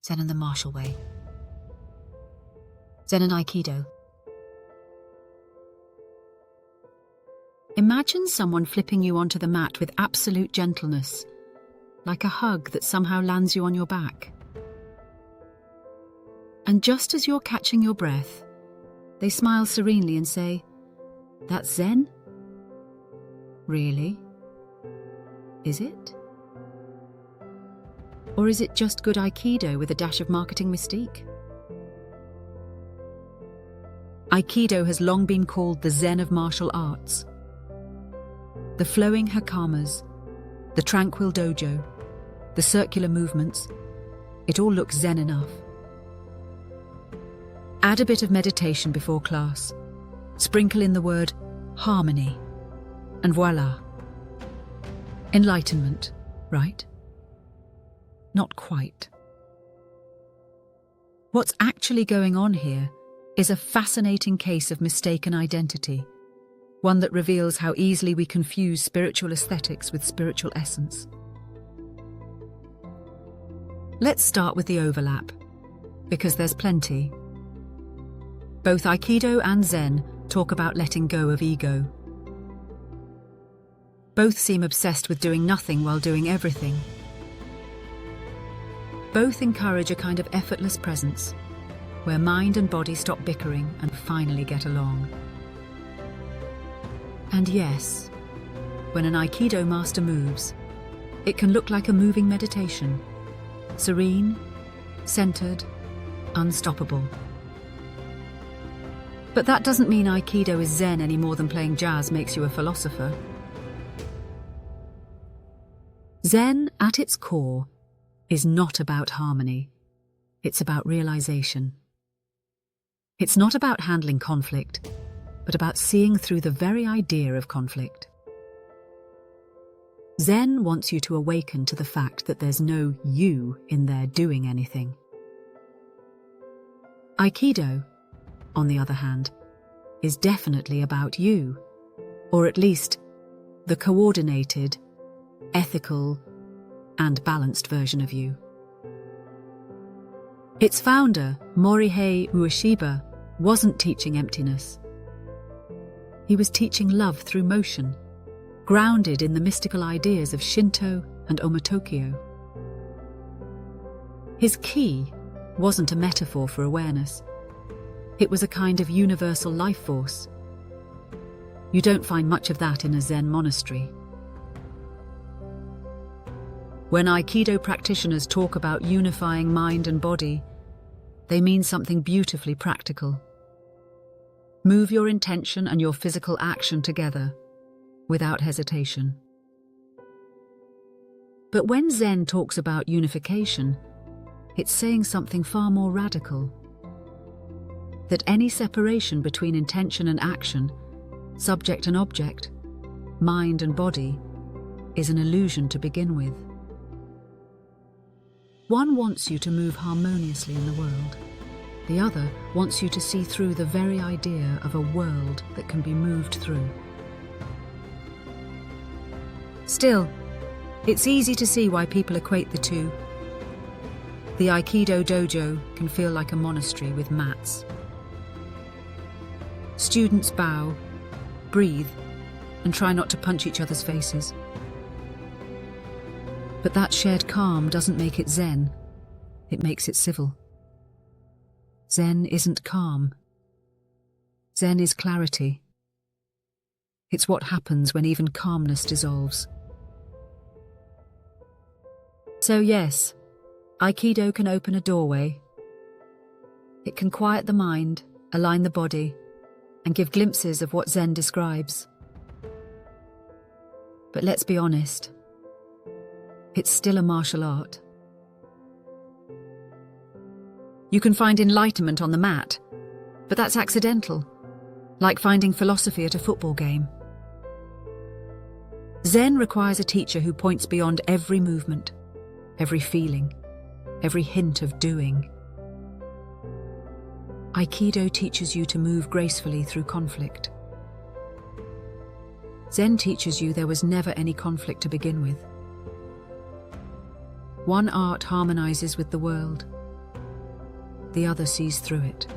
Zen and the martial way. Zen and Aikido. Imagine someone flipping you onto the mat with absolute gentleness, like a hug that somehow lands you on your back. And just as you're catching your breath, they smile serenely and say, "That's Zen? Really? Is it? Or is it just good Aikido with a dash of marketing mystique?" Aikido has long been called the Zen of martial arts. The flowing hakamas, the tranquil dojo, the circular movements, it all looks Zen enough. Add a bit of meditation before class, sprinkle in the word harmony, and voila. Enlightenment, right? Not quite. What's actually going on here is a fascinating case of mistaken identity, one that reveals how easily we confuse spiritual aesthetics with spiritual essence. Let's start with the overlap, because there's plenty. Both Aikido and Zen talk about letting go of ego. Both seem obsessed with doing nothing while doing everything. Both encourage a kind of effortless presence, where mind and body stop bickering and finally get along. And yes, when an Aikido master moves, it can look like a moving meditation, serene, centered, unstoppable. But that doesn't mean Aikido is Zen any more than playing jazz makes you a philosopher. Zen, at its core, is not about harmony. It's about realization. It's not about handling conflict, but about seeing through the very idea of conflict. Zen wants you to awaken to the fact that there's no you in there doing anything. Aikido, on the other hand, is definitely about you, or at least the coordinated, ethical, and balanced version of you. Its founder, Morihei Ueshiba, wasn't teaching emptiness. He was teaching love through motion, grounded in the mystical ideas of Shinto and Omitokyo. His ki wasn't a metaphor for awareness. It was a kind of universal life force. You don't find much of that in a Zen monastery. When Aikido practitioners talk about unifying mind and body, they mean something beautifully practical. Move your intention and your physical action together, without hesitation. But when Zen talks about unification, it's saying something far more radical. That any separation between intention and action, subject and object, mind and body, is an illusion to begin with. One wants you to move harmoniously in the world. The other wants you to see through the very idea of a world that can be moved through. Still, it's easy to see why people equate the two. The Aikido dojo can feel like a monastery with mats. Students bow, breathe, and try not to punch each other's faces. But that shared calm doesn't make it Zen, it makes it civil. Zen isn't calm. Zen is clarity. It's what happens when even calmness dissolves. So yes, Aikido can open a doorway. It can quiet the mind, align the body, and give glimpses of what Zen describes. But let's be honest, it's still a martial art. You can find enlightenment on the mat, but that's accidental, like finding philosophy at a football game. Zen requires a teacher who points beyond every movement, every feeling, every hint of doing. Aikido teaches you to move gracefully through conflict. Zen teaches you there was never any conflict to begin with. One art harmonizes with the world, the other sees through it.